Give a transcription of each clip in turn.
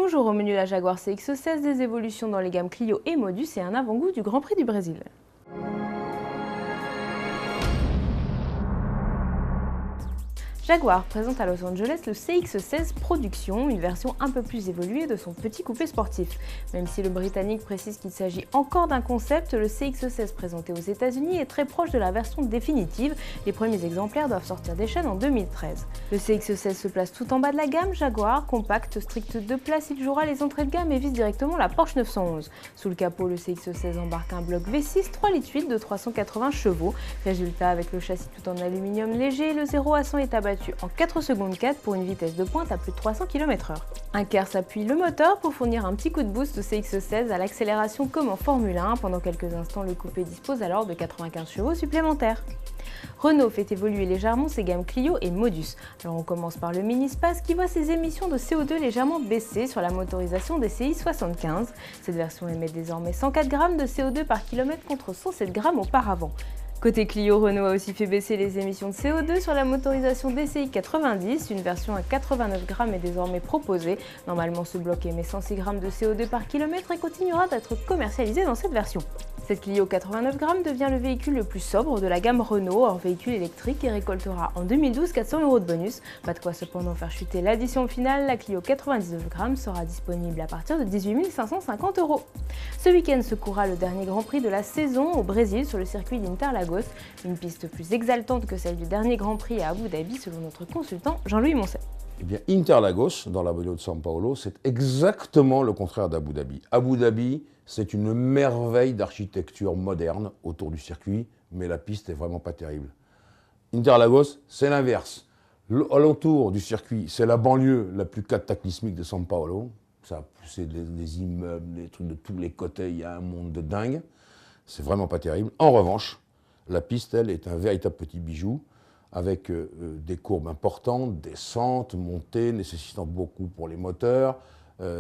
Bonjour, au menu la Jaguar CX-16, des évolutions dans les gammes Clio et Modus et un avant-goût du Grand Prix du Brésil. Jaguar présente à Los Angeles le CX-16 Production, une version un peu plus évoluée de son petit coupé sportif. Même si le Britannique précise qu'il s'agit encore d'un concept, le CX-16 présenté aux États-Unis est très proche de la version définitive. Les premiers exemplaires doivent sortir des chaînes en 2013. Le CX-16 se place tout en bas de la gamme Jaguar, compact, strict 2 places, il jouera les entrées de gamme et vise directement la Porsche 911. Sous le capot, le CX-16 embarque un bloc V6 3,8 litres de 380 chevaux. Résultat, avec le châssis tout en aluminium léger, le 0 à 100 est abattu en 4 secondes 4 pour une vitesse de pointe à plus de 300 km/h. Un KERS appuie le moteur pour fournir un petit coup de boost au CX-16 à l'accélération comme en Formule 1. Pendant quelques instants, le coupé dispose alors de 95 chevaux supplémentaires. Renault fait évoluer légèrement ses gammes Clio et Modus. Alors on commence par le Mini Space qui voit ses émissions de CO2 légèrement baisser sur la motorisation DCI 75. Cette version émet désormais 104 g de CO2 par kilomètre contre 107 g auparavant. Côté Clio, Renault a aussi fait baisser les émissions de CO2 sur la motorisation DCI 90. Une version à 89 g est désormais proposée. Normalement, ce bloc émet 106 g de CO2 par kilomètre et continuera d'être commercialisé dans cette version. Cette Clio 89 g devient le véhicule le plus sobre de la gamme Renault hors véhicule électrique et récoltera en 2012 400 € de bonus. Pas de quoi cependant faire chuter l'addition finale, la Clio 99 g sera disponible à partir de 18 550 €. Ce week-end se courra le dernier Grand Prix de la saison au Brésil sur le circuit d'Interlagos, une piste plus exaltante que celle du dernier Grand Prix à Abu Dhabi selon notre consultant Jean-Louis Moncet. Eh bien, Interlagos, dans la banlieue de São Paulo, c'est exactement le contraire d'Abu Dhabi. Abu Dhabi, c'est une merveille d'architecture moderne autour du circuit, mais la piste est vraiment pas terrible. Interlagos, c'est l'inverse. Alentour du circuit, c'est la banlieue la plus cataclysmique de São Paulo. C'est des immeubles, des trucs de tous les côtés, il y a un monde de dingue. C'est vraiment pas terrible. En revanche, la piste, elle, est un véritable petit bijou, avec des courbes importantes, descentes, montées, nécessitant beaucoup pour les moteurs.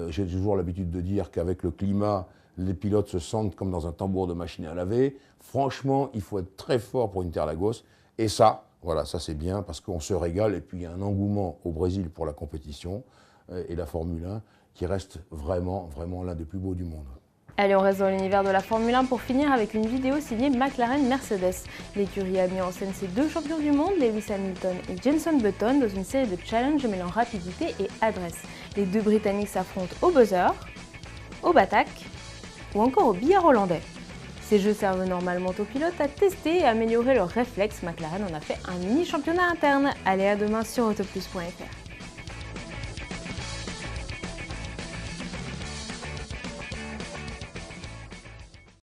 J'ai toujours l'habitude de dire qu'avec le climat, les pilotes se sentent comme dans un tambour de machine à laver. Franchement, il faut être très fort pour Interlagos. Et ça, voilà, ça c'est bien parce qu'on se régale. Et puis il y a un engouement au Brésil pour la compétition et la Formule 1 qui reste vraiment, vraiment l'un des plus beaux du monde. Allez, on reste dans l'univers de la Formule 1 pour finir avec une vidéo signée McLaren-Mercedes. L'écurie a mis en scène ses deux champions du monde, Lewis Hamilton et Jenson Button, dans une série de challenges mêlant rapidité et adresse. Les deux Britanniques s'affrontent au buzzer, au battac ou encore au billard hollandais. Ces jeux servent normalement aux pilotes à tester et améliorer leurs réflexes. McLaren en a fait un mini championnat interne. Allez, à demain sur autoplus.fr.